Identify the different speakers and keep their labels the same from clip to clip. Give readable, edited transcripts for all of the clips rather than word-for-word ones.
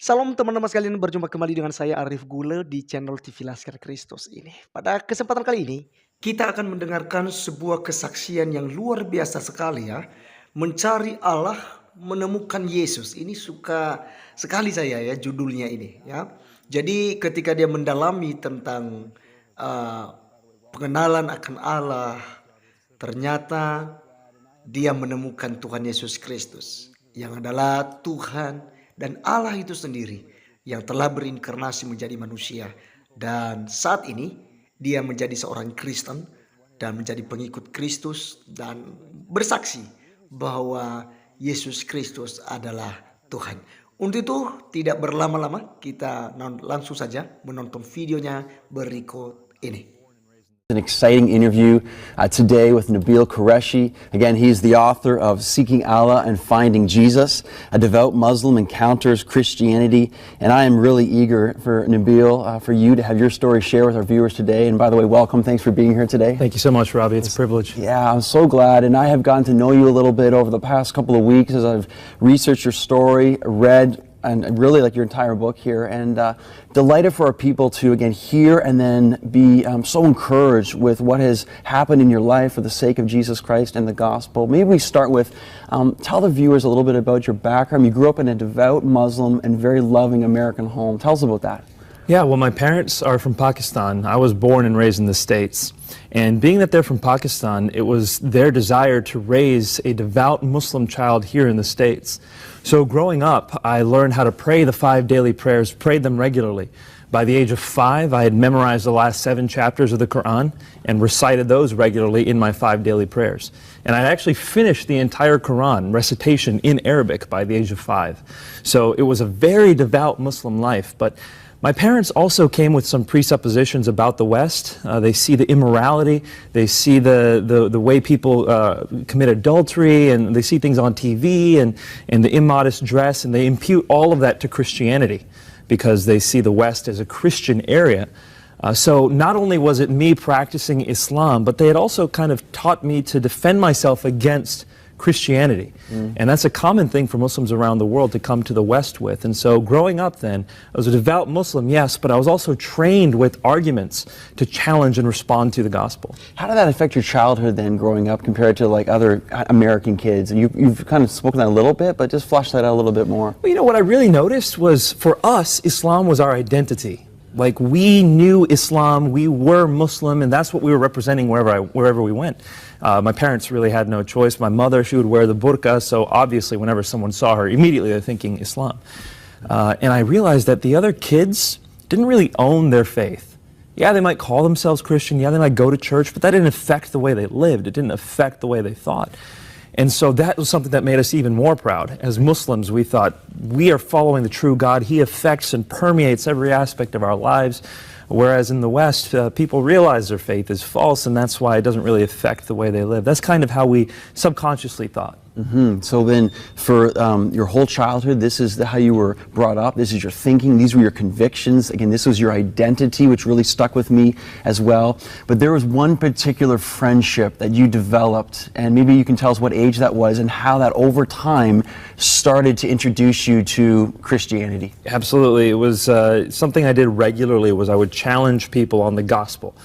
Speaker 1: Shalom teman-teman sekalian, berjumpa kembali dengan saya Arif Gule di channel TV Laskar Kristus ini. Pada kesempatan kali ini, kita akan mendengarkan sebuah kesaksian yang luar biasa sekali ya. Mencari Allah, menemukan Yesus. Ini suka sekali saya ya judulnya ini ya. Jadi ketika dia mendalami tentang pengenalan akan Allah, ternyata dia menemukan Tuhan Yesus Kristus yang adalah Tuhan dan Allah itu sendiri yang telah berinkarnasi menjadi manusia. Dan saat ini dia menjadi seorang Kristen dan menjadi pengikut Kristus dan bersaksi bahwa Yesus Kristus adalah Tuhan. Untuk itu tidak berlama-lama, kita langsung saja menonton videonya berikut ini.
Speaker 2: An exciting interview today with Nabil Qureshi. Again, he's the author of Seeking Allah and Finding Jesus, a devout Muslim encounters Christianity. And I am really eager for Nabil, for you to have your story share with our viewers today. And by the way, welcome. Thanks for being here today.
Speaker 3: Thank you so much, Robbie. It's a privilege.
Speaker 2: Yeah, I'm so glad. And I have gotten to know you a little bit over the past couple of weeks as I've researched your story, read, and really like your entire book here, and delighted for our people to again hear and then be so encouraged with what has happened in your life for the sake of Jesus Christ and the gospel. Maybe we start with, tell the viewers a little bit about your background. You grew up in a devout Muslim and very loving American home. Tell us about that.
Speaker 3: Yeah, well, my parents are from Pakistan. I was born and raised in the States. And being that they're from Pakistan, it was their desire to raise a devout Muslim child here in the States. So growing up, I learned how to pray the 5 daily prayers, prayed them regularly. By the age of 5, I had memorized the last 7 chapters of the Quran and recited those regularly in my 5 daily prayers. And I actually finished the entire Quran recitation in Arabic by the age of 5. So it was a very devout Muslim life. But my parents also came with some presuppositions about the West. They see the immorality, they see the way people commit adultery, and they see things on TV and the immodest dress, and they impute all of that to Christianity because they see the West as a Christian area. So not only was it me practicing Islam, but they had also kind of taught me to defend myself against Christianity. And that's a common thing for Muslims around the world to come to the West with. And so growing up then, I was a devout Muslim, yes, but I was also trained with arguments to challenge and respond to the gospel.
Speaker 2: How did that affect your childhood then growing up compared to like other American kids? And you've kind of spoken that a little bit, but just flesh that out a little bit more.
Speaker 3: Well, you know, what I really noticed was for us, Islam was our identity. Like we knew Islam, we were Muslim, and that's what we were representing wherever we went. My parents really had no choice. My mother, she would wear the burqa, so obviously whenever someone saw her, immediately they're thinking Islam. And I realized that the other kids didn't really own their faith. Yeah, they might call themselves Christian, yeah, they might go to church, but that didn't affect the way they lived. It didn't affect the way they thought. And so that was something that made us even more proud. As Muslims, we thought, we are following the true God. He affects and permeates every aspect of our lives. Whereas in the West, people realize their faith is false, and that's why it doesn't really affect the way they live. That's kind of how we subconsciously thought.
Speaker 2: So then for your whole childhood, this is how you were brought up, this is your thinking, these were your convictions, again this was your identity, which really stuck with me as well. But there was one particular friendship that you developed, and maybe you can tell us what age that was and how that over time started to introduce you to Christianity.
Speaker 3: Absolutely. It was something I did regularly. Was I would challenge people on the gospel.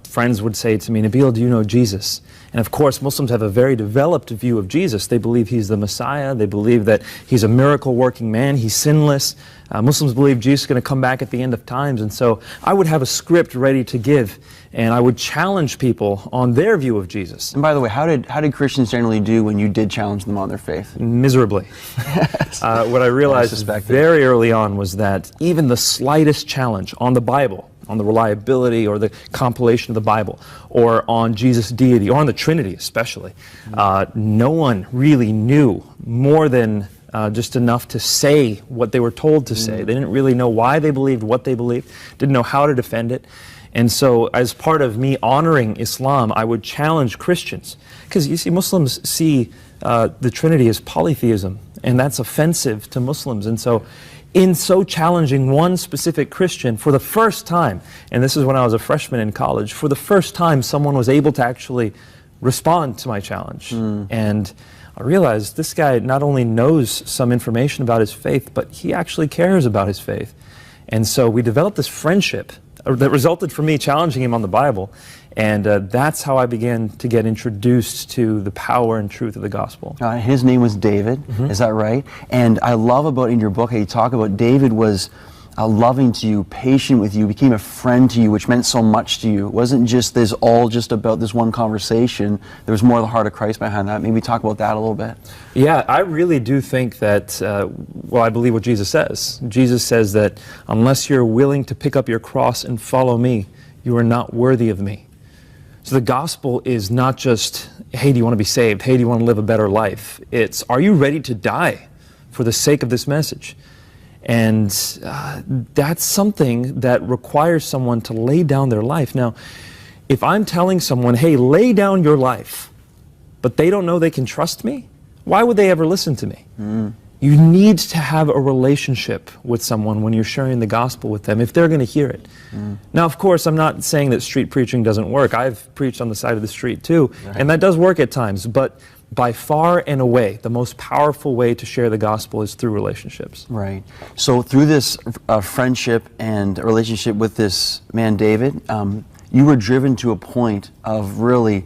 Speaker 3: Friends would say to me, Nabil, do you know Jesus? And of course, Muslims have a very developed view of Jesus. They believe he's the Messiah. They believe that he's a miracle-working man. He's sinless. Muslims believe Jesus is going to come back at the end of times. And so I would have a script ready to give, and I would challenge people on their view of Jesus.
Speaker 2: And by the way, how did Christians generally do when you did challenge them on their faith?
Speaker 3: Miserably. What I realized very early on was that even the slightest challenge on the Bible, on the reliability or the compilation of the Bible, or on Jesus' deity, or on the Trinity especially, no one really knew more than just enough to say what they were told to say. They didn't really know why they believed what they believed, didn't know how to defend it. And so as part of me honoring Islam, I would challenge Christians. Because you see, Muslims see the Trinity as polytheism, and that's offensive to Muslims. And so in so challenging one specific Christian, for the first time, and this is when I was a freshman in college, for the first time someone was able to actually respond to my challenge. And I realized this guy not only knows some information about his faith, but he actually cares about his faith. And so we developed this friendship that resulted from me challenging him on the Bible. And that's how I began to get introduced to the power and truth of the gospel.
Speaker 2: His name was David, is that right? And I love about in your book how you talk about David was loving to you, patient with you, became a friend to you, which meant so much to you. It wasn't just this all just about this one conversation. There was more of the heart of Christ behind that. Maybe talk about that a little bit.
Speaker 3: Yeah, I really do think that, well, I believe what Jesus says. Jesus says that unless you're willing to pick up your cross and follow me, you are not worthy of me. So the gospel is not just, hey, do you want to be saved? Hey, do you want to live a better life? It's, are you ready to die for the sake of this message? And that's something that requires someone to lay down their life. Now, if I'm telling someone, hey, lay down your life, but they don't know they can trust me, why would they ever listen to me? You need to have a relationship with someone when you're sharing the gospel with them, if they're going to hear it. Now, of course, I'm not saying that street preaching doesn't work. I've preached on the side of the street too, and that does work at times. But by far and away, the most powerful way to share the gospel is through relationships.
Speaker 2: Right. So through this friendship and relationship with this man, David, you were driven to a point of really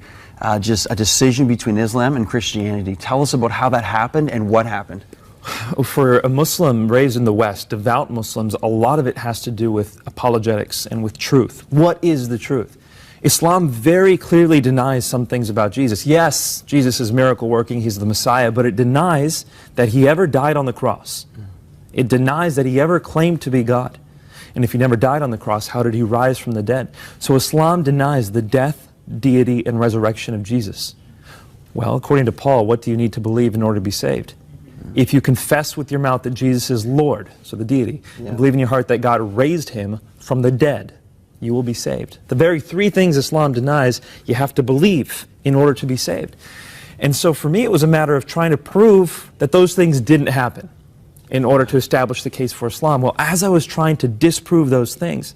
Speaker 2: just a decision between Islam and Christianity. Tell us about how that happened and what happened.
Speaker 3: For a Muslim raised in the West, devout Muslims, a lot of it has to do with apologetics and with truth. What is the truth? Islam very clearly denies some things about Jesus. Yes, Jesus is miracle working, he's the Messiah, but it denies that he ever died on the cross. It denies that he ever claimed to be God. And if he never died on the cross, how did he rise from the dead? So Islam denies the death, deity, and resurrection of Jesus. Well, according to Paul, what do you need to believe in order to be saved? If you confess with your mouth that Jesus is Lord, so the deity, and believe in your heart that God raised him from the dead, you will be saved. The very three things Islam denies, you have to believe in order to be saved. And so for me, it was a matter of trying to prove that those things didn't happen in order to establish the case for Islam. Well, as I was trying to disprove those things,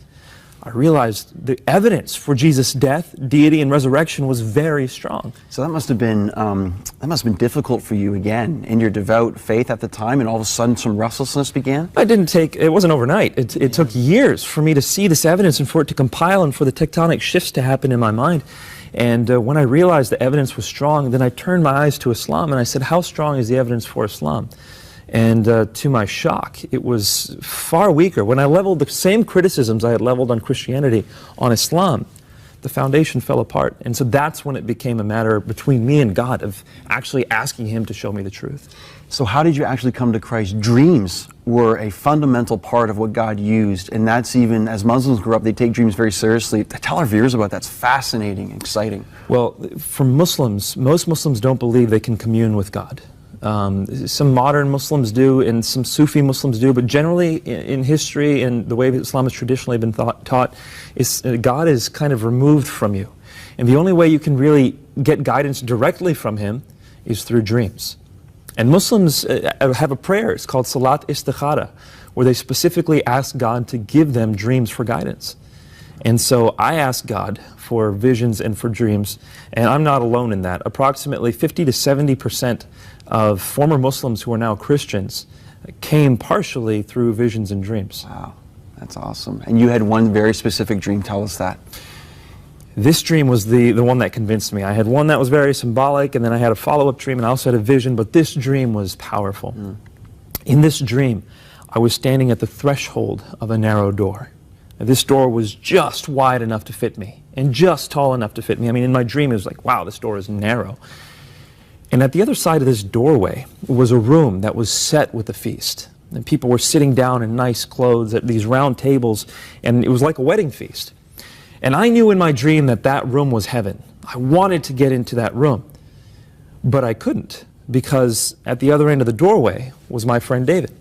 Speaker 3: I realized the evidence for Jesus' death, deity, and resurrection was very strong.
Speaker 2: So that must have been difficult for you again in your devout faith at the time, and all of a sudden some restlessness began?
Speaker 3: It wasn't overnight. It took years for me to see this evidence and for it to compile and for the tectonic shifts to happen in my mind. And when I realized the evidence was strong, then I turned my eyes to Islam and I said, how strong is the evidence for Islam? And to my shock, it was far weaker. When I leveled the same criticisms I had leveled on Christianity on Islam, the foundation fell apart. And so that's when it became a matter between me and God of actually asking him to show me the truth.
Speaker 2: So how did you actually come to Christ? Dreams were a fundamental part of what God used, and that's even, as Muslims grew up, they take dreams very seriously. Tell our viewers about that. It's fascinating, exciting.
Speaker 3: Well, for Muslims, most Muslims don't believe they can commune with God. Some modern Muslims do, and some Sufi Muslims do, but generally in history and the way that Islam has traditionally been taught, is God is kind of removed from you. And the only way you can really get guidance directly from him is through dreams. And Muslims have a prayer, it's called Salat Istikhara, where they specifically ask God to give them dreams for guidance. And so I ask God for visions and for dreams, and I'm not alone in that. Approximately 50 to 70% of former Muslims who are now Christians came partially through visions and dreams.
Speaker 2: Wow, that's awesome. And you had one very specific dream. Tell us that.
Speaker 3: This dream was the one that convinced me. I had one that was very symbolic, and then I had a follow-up dream, and I also had a vision, but this dream was powerful. In this dream, I was standing at the threshold of a narrow door. This door was just wide enough to fit me, and just tall enough to fit me. I mean, in my dream, it was like, wow, this door is narrow. And at the other side of this doorway was a room that was set with a feast. And people were sitting down in nice clothes at these round tables, and it was like a wedding feast. And I knew in my dream that that room was heaven. I wanted to get into that room, but I couldn't, because at the other end of the doorway was my friend David.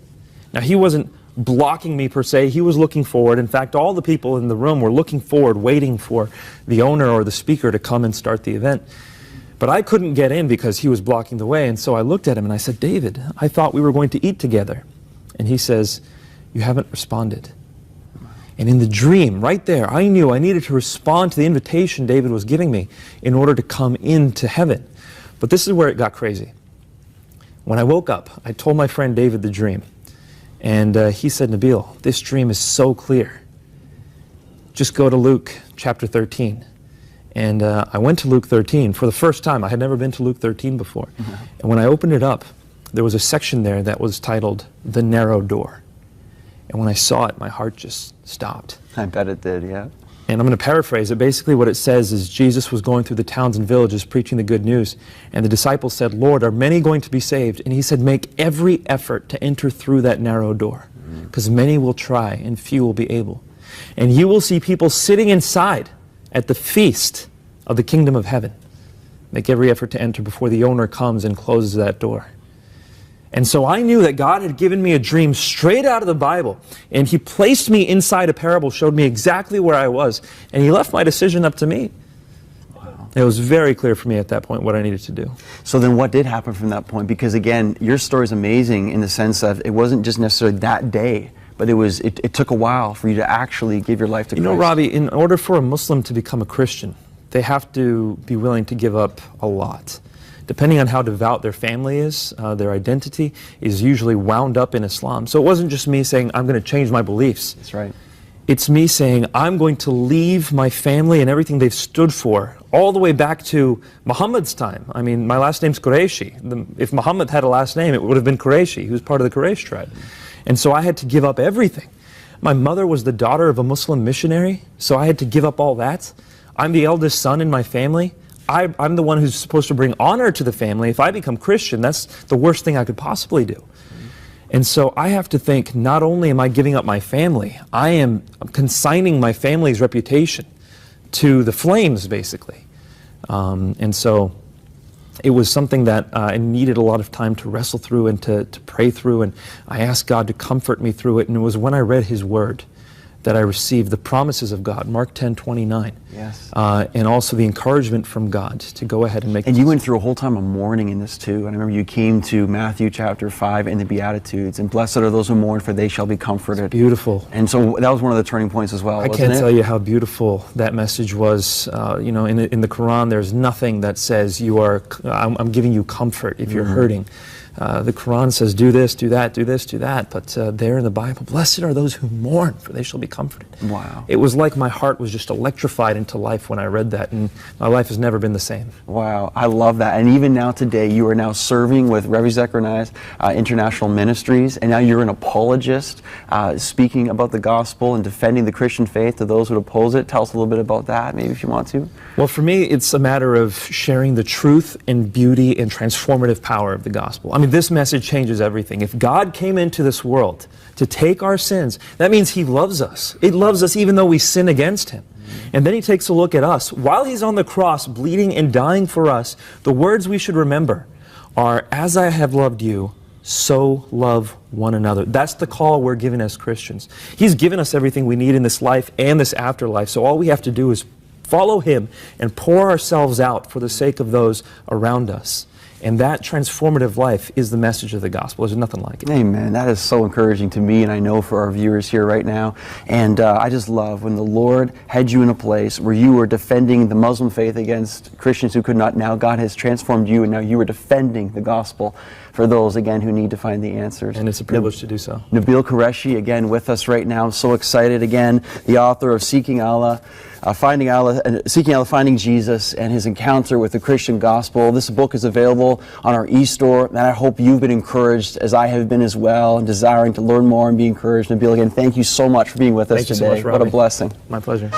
Speaker 3: Now, he wasn't blocking me per se, he was looking forward. In fact, all the people in the room were looking forward, waiting for the owner or the speaker to come and start the event. But I couldn't get in because he was blocking the way, and so I looked at him and I said, David, I thought we were going to eat together. And he says, you haven't responded. And in the dream, right there, I knew I needed to respond to the invitation David was giving me in order to come into heaven. But this is where it got crazy. When I woke up, I told my friend David the dream. And he said, Nabil, this dream is so clear. Just go to Luke chapter 13. And I went to Luke 13 for the first time. I had never been to Luke 13 before. And when I opened it up, there was a section there that was titled, The Narrow Door. And when I saw it, my heart just stopped.
Speaker 2: I bet it did, yeah.
Speaker 3: And I'm going to paraphrase it. Basically what it says is Jesus was going through the towns and villages preaching the good news. And the disciples said, Lord, are many going to be saved? And he said, make every effort to enter through that narrow door. Because many will try and few will be able. And you will see people sitting inside at the feast of the kingdom of heaven. Make every effort to enter before the owner comes and closes that door. And so I knew that God had given me a dream straight out of the Bible. And he placed me inside a parable, showed me exactly where I was. And he left my decision up to me. Wow. It was very clear for me at that point what I needed to do.
Speaker 2: So then what did happen from that point? Because again, your story is amazing in the sense that it wasn't just necessarily that day, but it took a while for you to actually give your life to Christ.
Speaker 3: You know, Robbie, in order for a Muslim to become a Christian, they have to be willing to give up a lot. Depending on how devout their family is, their identity is usually wound up in Islam. So it wasn't just me saying, I'm going to change my beliefs.
Speaker 2: That's right.
Speaker 3: It's me saying, I'm going to leave my family and everything they've stood for, all the way back to Muhammad's time. I mean, my last name's Qurayshi. If Muhammad had a last name, it would have been Qurayshi. He was part of the Quraysh tribe. And so I had to give up everything. My mother was the daughter of a Muslim missionary, so I had to give up all that. I'm the eldest son in my family. I'm the one who's supposed to bring honor to the family. If I become Christian, that's the worst thing I could possibly do. And so I have to think, not only am I giving up my family, I am consigning my family's reputation to the flames, basically. And so it was something that I needed a lot of time to wrestle through and to pray through. And I asked God to comfort me through it. And it was when I read His Word that I received the promises of God, Mark 10:29.
Speaker 2: Yes.
Speaker 3: And also the encouragement from God to go ahead and make.
Speaker 2: And you went through a whole time of mourning in this too. And I remember you came to Matthew chapter 5 and the Beatitudes, and blessed are those who mourn, for they shall be comforted.
Speaker 3: It's beautiful.
Speaker 2: And so that was one of the turning points as well.
Speaker 3: I can't tell you how beautiful that message was. You know, in the Quran, there's nothing that says I'm giving you comfort if you're hurting. The Quran says, do this, do that, do this, do that. But there in the Bible, blessed are those who mourn, for they shall be comforted.
Speaker 2: Wow.
Speaker 3: It was like my heart was just electrified into life when I read that, and my life has never been the same.
Speaker 2: Wow, I love that. And even now today, you are now serving with Rev. Zakir and I's International Ministries, and now you're an apologist, speaking about the gospel and defending the Christian faith to those who oppose it. Tell us a little bit about that, maybe if you want to.
Speaker 3: Well, for me, it's a matter of sharing the truth and beauty and transformative power of the gospel. I mean, this message changes everything. If God came into this world to take our sins, that means He loves us. He loves us even though we sin against Him. And then He takes a look at us. While He's on the cross, bleeding and dying for us, the words we should remember are, as I have loved you, so love one another. That's the call we're given as Christians. He's given us everything we need in this life and this afterlife, so all we have to do is follow Him and pour ourselves out for the sake of those around us. And that transformative life is the message of the gospel. There's nothing like it.
Speaker 2: Amen. That is so encouraging to me, and I know for our viewers here right now. And I just love when the Lord had you in a place where you were defending the Muslim faith against Christians who could not. Now God has transformed you, and now you are defending the gospel for those, again, who need to find the answers.
Speaker 3: And it's a privilege to do so.
Speaker 2: Nabil Qureshi, again, with us right now. So excited, again, the author of Seeking Allah, Finding Jesus, and his encounter with the Christian gospel. This book is available on our e-store, and I hope you've been encouraged as I have been as well, and desiring to learn more and be encouraged. Nabil, again, thank you so much for being with us today.
Speaker 3: Thank you so much, Robbie.
Speaker 2: What a blessing.
Speaker 3: My pleasure.